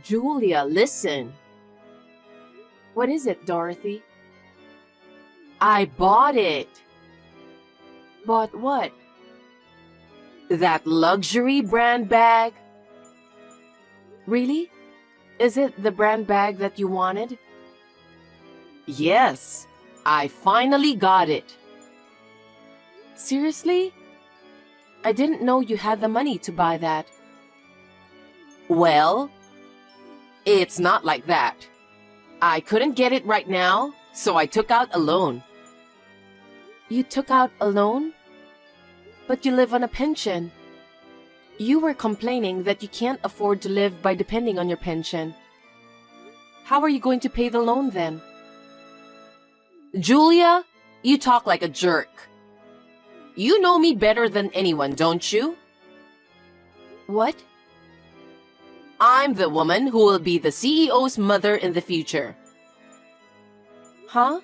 Julia, listen. What is it, Dorothy? I bought it. Bought what? That luxury brand bag. Really? Is it the brand bag that you wanted? Yes, I finally got it. Seriously? I didn't know you had the money to buy that. Well, it's not like that. I couldn't get it right now, so I took out a loan. You took out a loan? But you live on a pension. You were complaining that you can't afford to live by depending on your pension. How are you going to pay the loan then? Julia, you talk like a jerk. You know me better than anyone, don't you? What? I'm the woman who will be the CEO's mother in the future. Huh?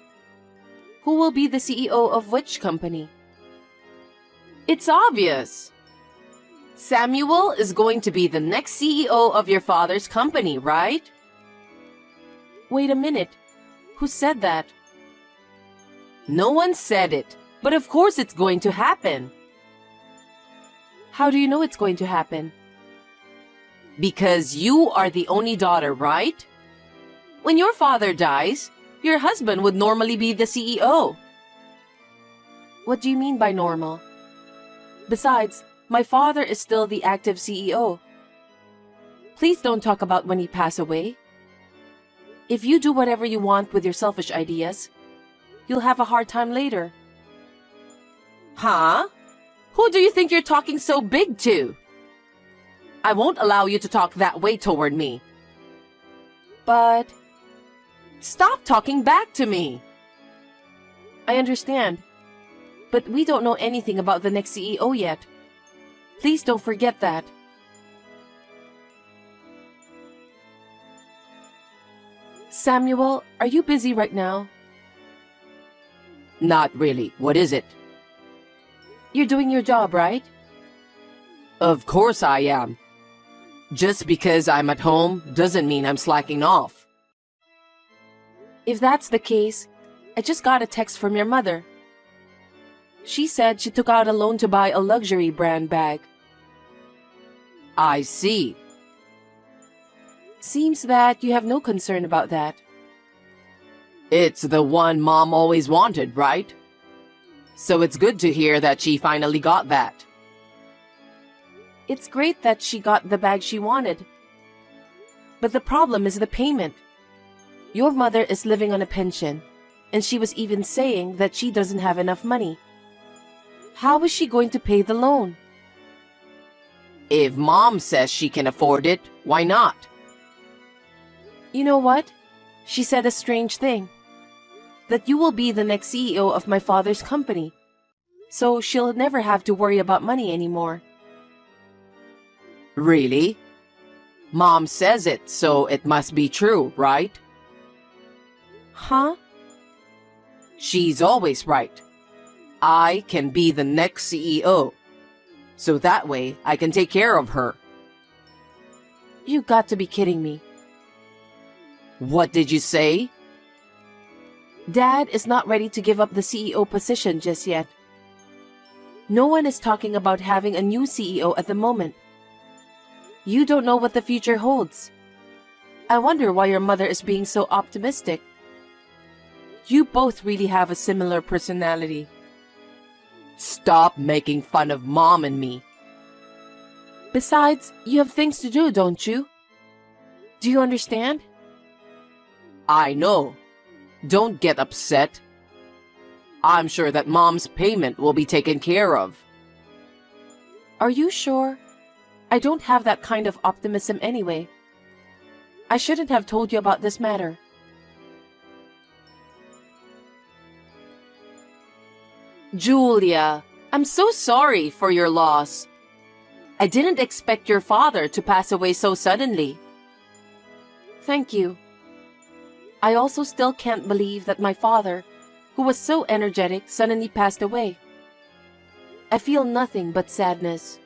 Who will be the CEO of which company? It's obvious. Samuel is going to be the next CEO of your father's company, right? Wait a minute. Who said that? No one said it, but of course it's going to happen. How do you know it's going to happen? Because you are the only daughter, right? When your father dies, your husband would normally be the CEO. What do you mean by normal? Besides, my father is still the active CEO. Please don't talk about when he passed away. If you do whatever you want with your selfish ideas, you'll have a hard time later. Huh? Who do you think you're talking so big to? I won't allow you to talk that way toward me. But... Stop talking back to me! I understand, but we don't know anything about the next CEO yet. Please don't forget that. Samuel, are you busy right now? Not really. What is it? You're doing your job, right? Of course I am. Just because I'm at home doesn't mean I'm slacking off. If that's the case, I just got a text from your mother. She said she took out a loan to buy a luxury brand bag. I see. Seems that you have no concern about that. It's the one Mom always wanted, right? So it's good to hear that she finally got that. It's great that she got the bag she wanted. But the problem is the payment. Your mother is living on a pension, and she was even saying that she doesn't have enough money. How is she going to pay the loan? If Mom says she can afford it, why not? You know what? She said a strange thing. That you will be the next CEO of my father's company. So she'll never have to worry about money anymore. Really? Mom says it, so it must be true, right? Huh? She's always right. I can be the next CEO. So that way, I can take care of her. You got to be kidding me. What did you say? Dad is not ready to give up the CEO position just yet. No one is talking about having a new CEO at the moment. You don't know what the future holds. I wonder why your mother is being so optimistic. You both really have a similar personality. Stop making fun of Mom and me. Besides, you have things to do, don't you? Do you understand? I know. Don't get upset. I'm sure that Mom's payment will be taken care of. Are you sure? I don't have that kind of optimism anyway. I shouldn't have told you about this matter. Julia, I'm so sorry for your loss. I didn't expect your father to pass away so suddenly. Thank you. I also still can't believe that my father, who was so energetic, suddenly passed away. I feel nothing but sadness.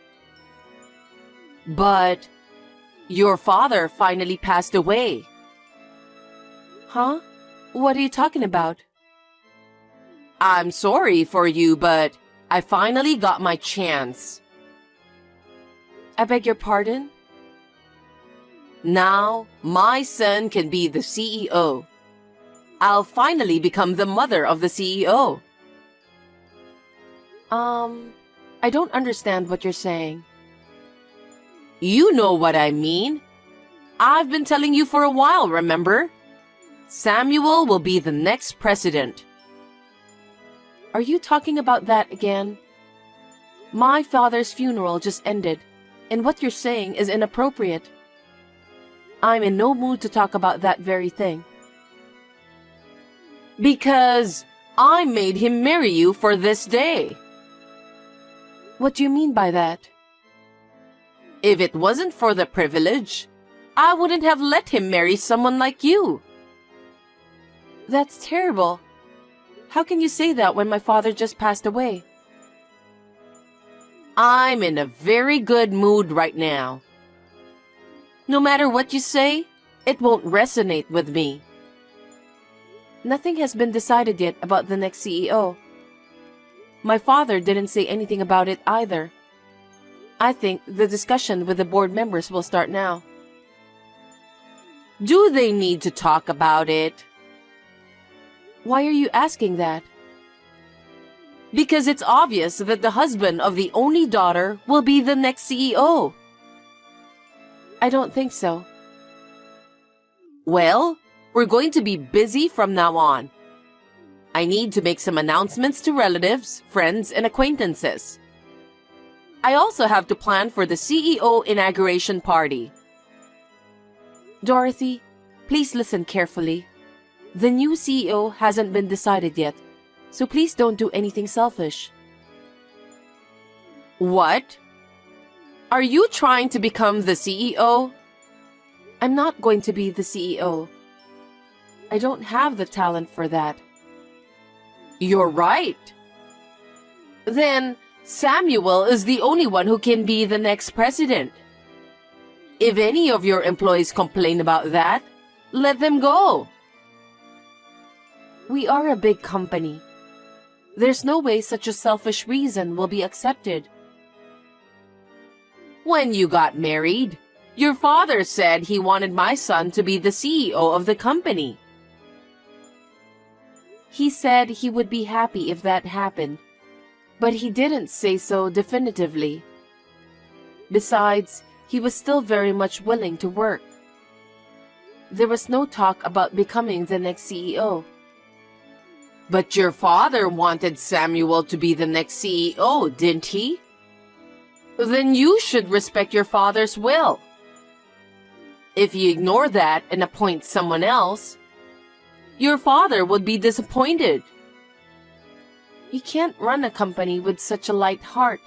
But Your father finally passed away. Huh? What are you talking about? I'm sorry for you, but I finally got my chance. I beg your pardon? Now, my son can be the CEO. I'll finally become the mother of the CEO. I don't understand what you're saying. You know what I mean. I've been telling you for a while, remember? Samuel will be the next president. Are you talking about that again? My father's funeral just ended, and what you're saying is inappropriate. I'm in no mood to talk about that very thing. Because I made him marry you for this day. What do you mean by that? If it wasn't for the privilege, I wouldn't have let him marry someone like you. That's terrible. How can you say that when my father just passed away? I'm in a very good mood right now. No matter what you say, it won't resonate with me. Nothing has been decided yet about the next CEO. My father didn't say anything about it either. I think the discussion with the board members will start now. Do they need to talk about it? Why are you asking that? Because it's obvious that the husband of the only daughter will be the next CEO. I don't think so. Well, we're going to be busy from now on. I need to make some announcements to relatives, friends, and acquaintances. I also have to plan for the CEO inauguration party. Dorothy, please listen carefully. The new CEO hasn't been decided yet, so please don't do anything selfish. What? Are you trying to become the CEO? I'm not going to be the CEO. I don't have the talent for that. You're right. Then Samuel is the only one who can be the next president. If any of your employees complain about that, let them go. We are a big company. There's no way such a selfish reason will be accepted. When you got married, your father said he wanted my son to be the CEO of the company. He said he would be happy if that happened, but he didn't say so definitively. Besides, he was still very much willing to work. There was no talk about becoming the next CEO. But your father wanted Samuel to be the next CEO, didn't he? Then you should respect your father's will. If you ignore that and appoint someone else, your father would be disappointed. You can't run a company with such a light heart.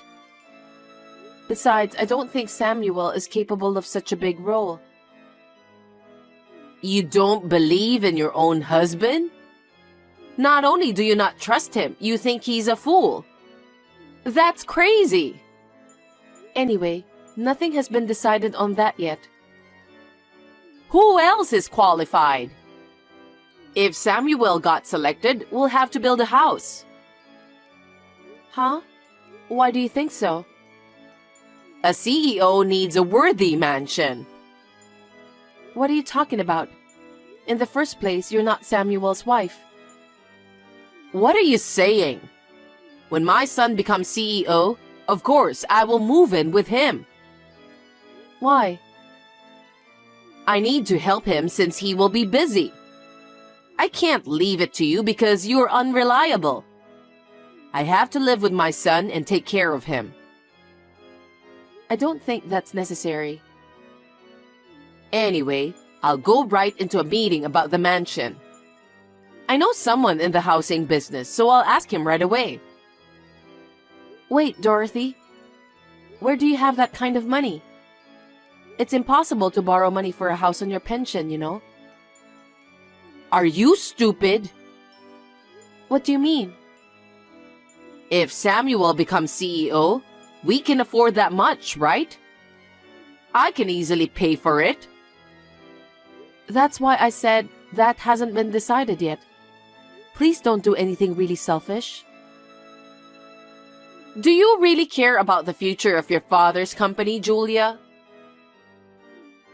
Besides, I don't think Samuel is capable of such a big role. You don't believe in your own husband? Not only do you not trust him, you think he's a fool. That's crazy. Anyway, nothing has been decided on that yet. Who else is qualified? If Samuel got selected, we'll have to build a house. Huh? Why do you think so? A CEO needs a worthy mansion. What are you talking about? In the first place, you're not Samuel's wife. What are you saying? When my son becomes CEO, of course, I will move in with him. Why? I need to help him since he will be busy. I can't leave it to you because you're unreliable. I have to live with my son and take care of him. I don't think that's necessary. Anyway, I'll go right into a meeting about the mansion. I know someone in the housing business, so I'll ask him right away. Wait, Dorothy. Where do you have that kind of money? It's impossible to borrow money for a house on your pension, you know. Are you stupid? What do you mean? If Samuel becomes CEO, we can afford that much, right? I can easily pay for it. That's why I said that hasn't been decided yet. Please don't do anything really selfish. Do you really care about the future of your father's company, Julia?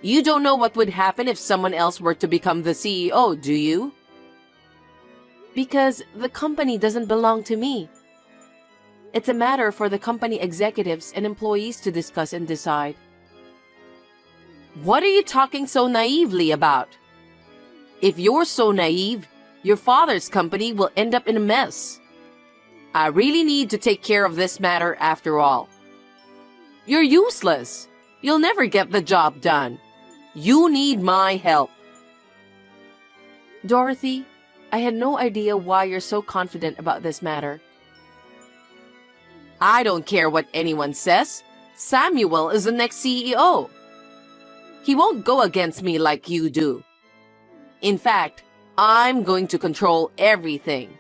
You don't know what would happen if someone else were to become the CEO, do you? Because the company doesn't belong to me. It's a matter for the company executives and employees to discuss and decide. What are you talking so naively about? If you're so naive, your father's company will end up in a mess. I really need to take care of this matter after all. You're useless. You'll never get the job done. You need my help. Dorothy, I had no idea why you're so confident about this matter. I don't care what anyone says. Samuel is the next CEO. He won't go against me like you do. In fact, I'm going to control everything.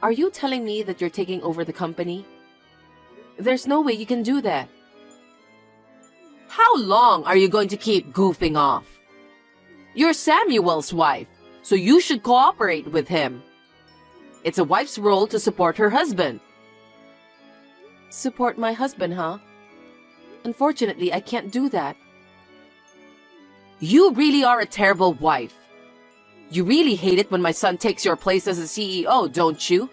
Are you telling me that you're taking over the company? There's no way you can do that. How long are you going to keep goofing off? You're Samuel's wife, so you should cooperate with him. It's a wife's role to support her husband. Support my husband, huh? Unfortunately, I can't do that. You really are a terrible wife. You really hate it when my son takes your place as a CEO, don't you?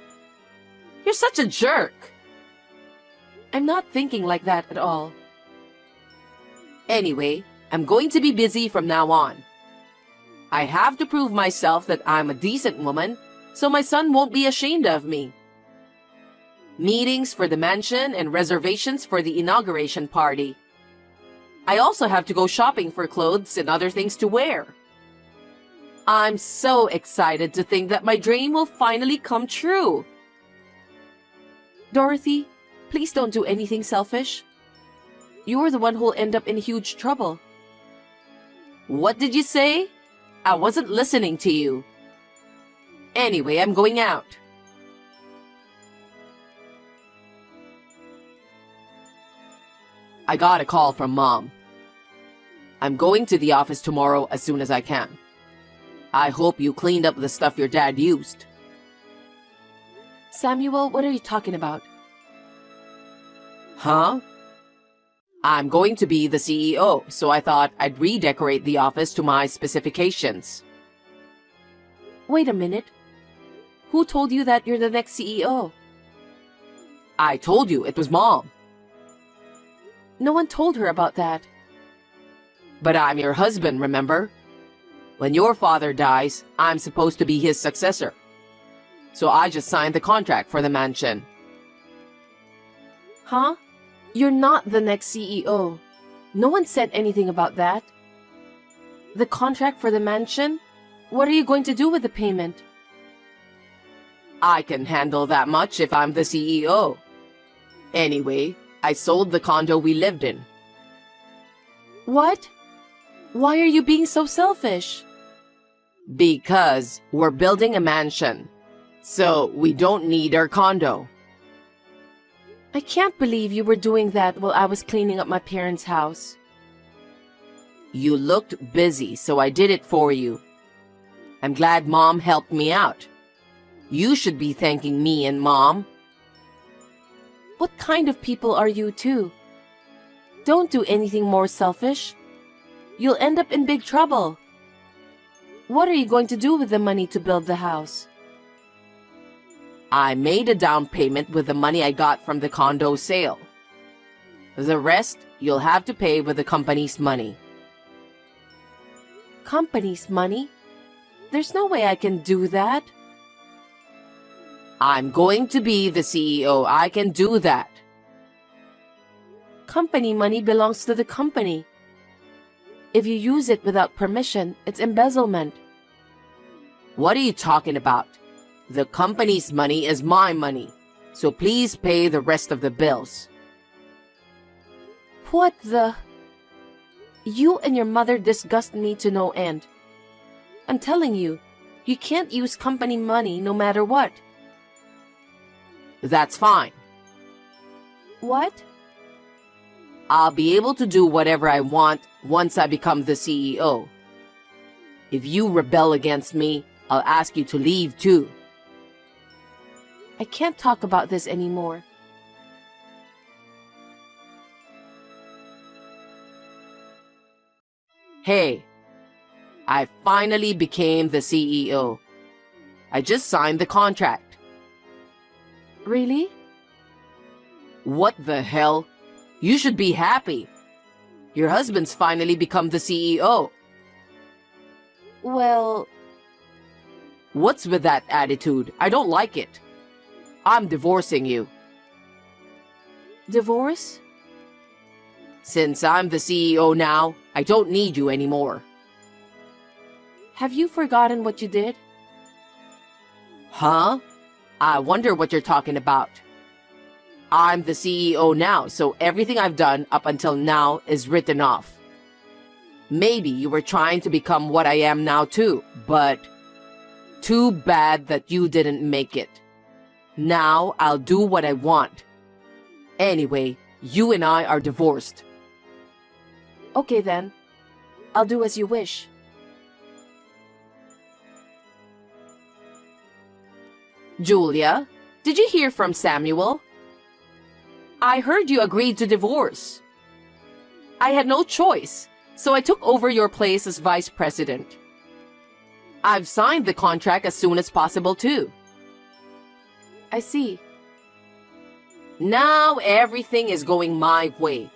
You're such a jerk. I'm not thinking like that at all. Anyway, I'm going to be busy from now on. I have to prove myself that I'm a decent woman, so my son won't be ashamed of me. Meetings for the mansion and reservations for the inauguration party. I also have to go shopping for clothes and other things to wear. I'm so excited to think that my dream will finally come true. Dorothy, please don't do anything selfish. You're the one who'll end up in huge trouble. What did you say? I wasn't listening to you. Anyway, I'm going out. I got a call from Mom. I'm going to the office tomorrow as soon as I can. I hope you cleaned up the stuff your dad used. Samuel, what are you talking about? Huh? I'm going to be the CEO, so I thought I'd redecorate the office to my specifications. Wait a minute. Who told you that you're the next CEO? I told you, it was Mom. No one told her about that. But I'm your husband, remember? When your father dies, I'm supposed to be his successor. So I just signed the contract for the mansion. Huh? You're not the next CEO. No one said anything about that. The contract for the mansion? What are you going to do with the payment? I can handle that much if I'm the CEO. Anyway, I sold the condo we lived in. What? Why are you being so selfish? Because we're building a mansion. So we don't need our condo. I can't believe you were doing that while I was cleaning up my parents' house. You looked busy, so I did it for you. I'm glad Mom helped me out. You should be thanking me and Mom. What kind of people are you two? Don't do anything more selfish. You'll end up in big trouble. What are you going to do with the money to build the house? I made a down payment with the money I got from the condo sale. The rest you'll have to pay with the company's money. Company's money? There's no way I can do that. I'm going to be the CEO. I can do that. Company money belongs to the company. If you use it without permission, it's embezzlement. What are you talking about? The company's money is my money, so please pay the rest of the bills. What the? You and your mother disgust me to no end. I'm telling you, you can't use company money no matter what. That's fine. What? I'll be able to do whatever I want once I become the CEO. If you rebel against me, I'll ask you to leave too. I can't talk about this anymore. Hey, I finally became the CEO. I just signed the contract. Really? What the hell? You should be happy. Your husband's finally become the CEO. Well, What's with that attitude? I don't like it. I'm divorcing you. divorce? Since I'm the CEO now, I don't need you anymore. Have you forgotten what you did? Huh? I wonder what you're talking about. I'm the CEO now, so everything I've done up until now is written off. Maybe you were trying to become what I am now too, but too bad that you didn't make it. Now I'll do what I want. Anyway, you and I are divorced. Okay then. I'll do as you wish. Julia, did you hear from Samuel? I heard you agreed to divorce. I had no choice, so I took over your place as vice president. I've signed the contract as soon as possible too. I see. Now everything is going my way.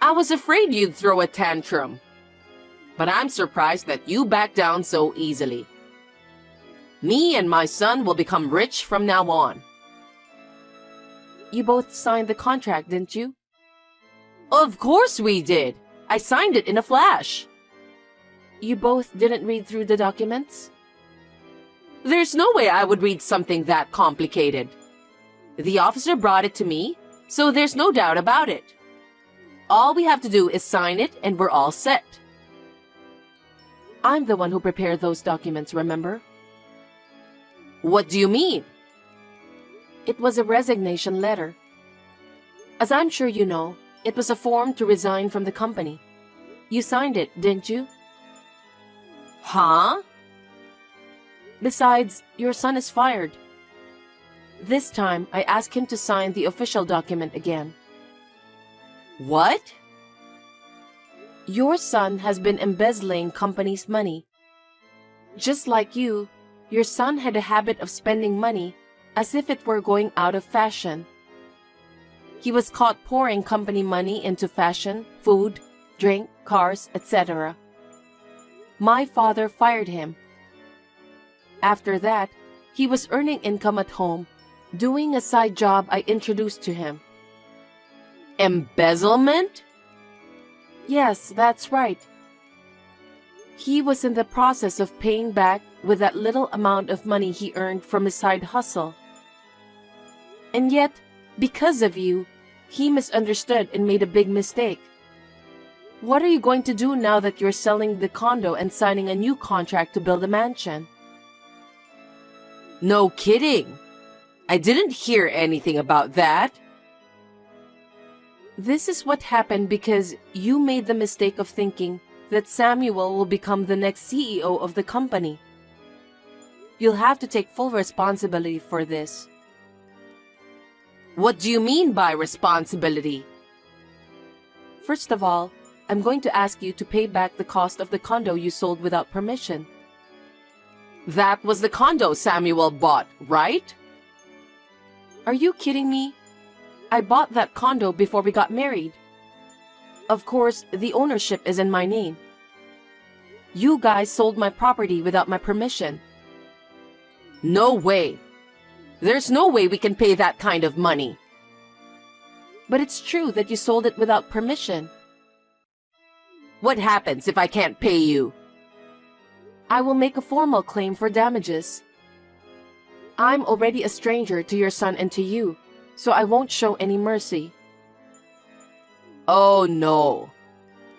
I was afraid you'd throw a tantrum, but I'm surprised that you back down so easily. Me and my son will become rich from now on. You both signed the contract, didn't you? Of course we did. I signed it in a flash. You both didn't read through the documents? There's no way I would read something that complicated. The officer brought it to me, so there's no doubt about it. All we have to do is sign it and we're all set. I'm the one who prepared those documents, remember? What do you mean? It was a resignation letter. As I'm sure you know, it was a form to resign from the company. You signed it, didn't you? Huh? Besides, your son is fired. This time, I asked him to sign the official document again. What? Your son has been embezzling company's money. Just like you, your son had a habit of spending money as if it were going out of fashion. He was caught pouring company money into fashion, food, drink, cars, etc. My father fired him. After that, he was earning income at home, doing a side job I introduced to him. Embezzlement? Yes, that's right. He was in the process of paying back with that little amount of money he earned from his side hustle. And yet, because of you, he misunderstood and made a big mistake. What are you going to do now that you're selling the condo and signing a new contract to build a mansion? No kidding. I didn't hear anything about that. This is what happened because you made the mistake of thinking that Samuel will become the next CEO of the company. You'll have to take full responsibility for this. What do you mean by responsibility? First of all, I'm going to ask you to pay back the cost of the condo you sold without permission. That was the condo Samuel bought, right? Are you kidding me? I bought that condo before we got married. Of course, the ownership is in my name. You guys sold my property without my permission. No way. There's no way we can pay that kind of money. But it's true that you sold it without permission. What happens if I can't pay you? I will make a formal claim for damages. I'm already a stranger to your son and to you, so I won't show any mercy. Oh no.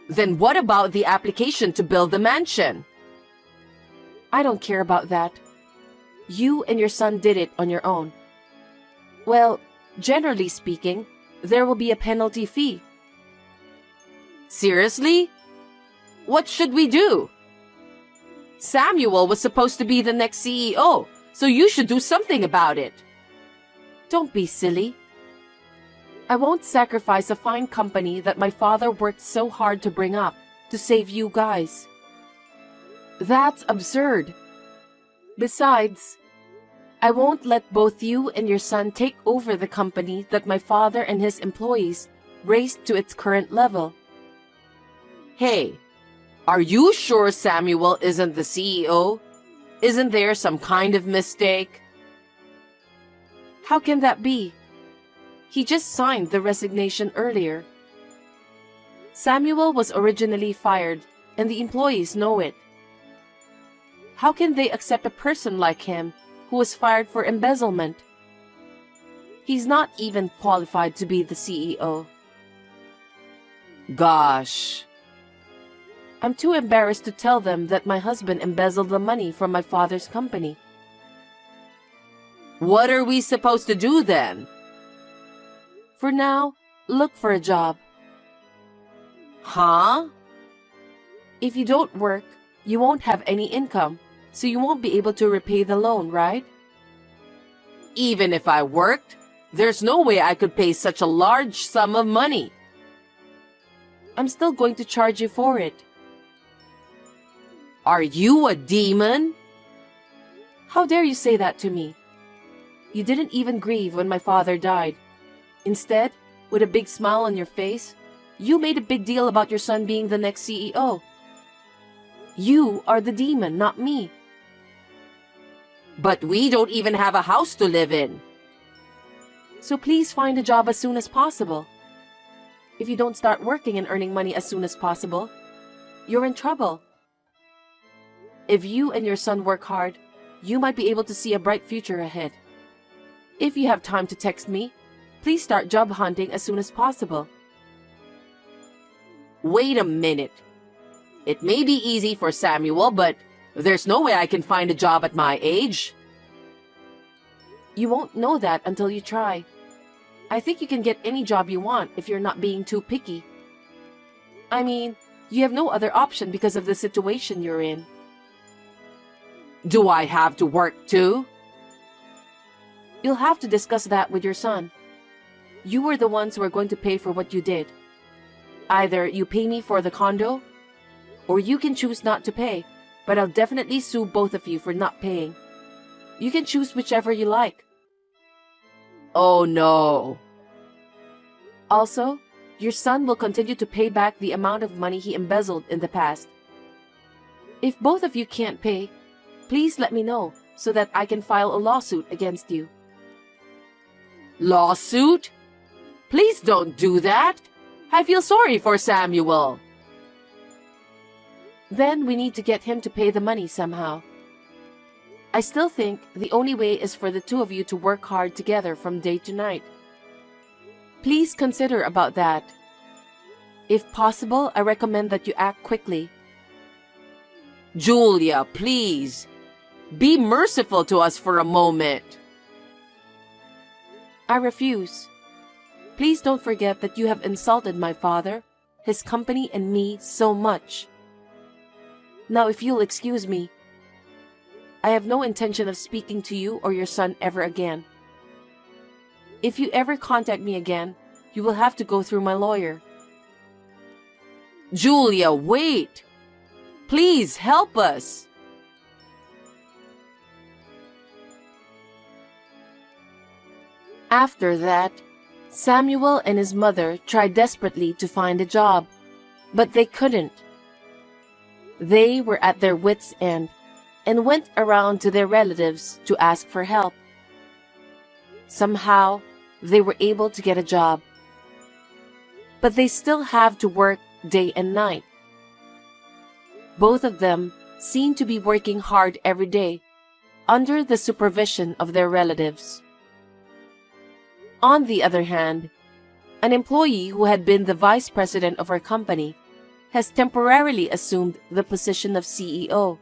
Then what about the application to build the mansion? I don't care about that. You and your son did it on your own. Well, generally speaking, there will be a penalty fee, Seriously? What should we do? Samuel was supposed to be the next CEO, so you should do something about it. Don't be silly. I won't sacrifice a fine company that my father worked so hard to bring up to save you guys. That's absurd. Besides, I won't let both you and your son take over the company that my father and his employees raised to its current level. Hey, are you sure Samuel isn't the CEO? Isn't there some kind of mistake? How can that be? He just signed the resignation earlier. Samuel was originally fired, and the employees know it. How can they accept a person like him who was fired for embezzlement? He's not even qualified to be the CEO. Gosh. I'm too embarrassed to tell them that my husband embezzled the money from my father's company. What are we supposed to do then? For now, look for a job. Huh? If you don't work, you won't have any income, so you won't be able to repay the loan, right? Even if I worked, there's no way I could pay such a large sum of money. I'm still going to charge you for it. Are you a demon? How dare you say that to me? You didn't even grieve when my father died. Instead, with a big smile on your face, you made a big deal about your son being the next CEO. You are the demon, not me. But we don't even have a house to live in. So please find a job as soon as possible. If you don't start working and earning money as soon as possible, you're in trouble. If you and your son work hard, you might be able to see a bright future ahead. If you have time to text me, please start job hunting as soon as possible. Wait a minute. It may be easy for Samuel, but there's no way I can find a job at my age. You won't know that until you try. I think you can get any job you want if you're not being too picky. I mean, you have no other option because of the situation you're in. Do I have to work too? You'll have to discuss that with your son. You were the ones who are going to pay for what you did. Either you pay me for the condo, or you can choose not to pay, but I'll definitely sue both of you for not paying. You can choose whichever you like. Oh no. Also, your son will continue to pay back the amount of money he embezzled in the past. If both of you can't pay, please let me know so that I can file a lawsuit against you. Lawsuit? Please don't do that. I feel sorry for Samuel. Then we need to get him to pay the money somehow. I still think the only way is for the two of you to work hard together from day to night. Please consider about that. If possible, I recommend that you act quickly. Julia, please. Be merciful to us for a moment. I refuse. Please don't forget that you have insulted my father, his company, and me so much. Now, if you'll excuse me, I have no intention of speaking to you or your son ever again. If you ever contact me again, you will have to go through my lawyer. Julia, wait. Please help us. After that, Samuel and his mother tried desperately to find a job, but they couldn't. They were at their wits' end and went around to their relatives to ask for help. Somehow, they were able to get a job. But they still have to work day and night. Both of them seem to be working hard every day under the supervision of their relatives. On the other hand, an employee who had been the vice president of our company has temporarily assumed the position of CEO.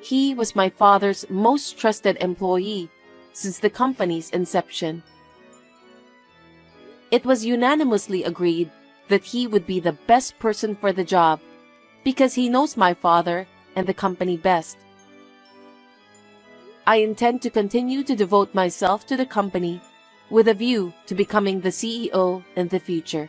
He was my father's most trusted employee since the company's inception. It was unanimously agreed that he would be the best person for the job because he knows my father and the company best. I intend to continue to devote myself to the company with a view to becoming the CEO in the future.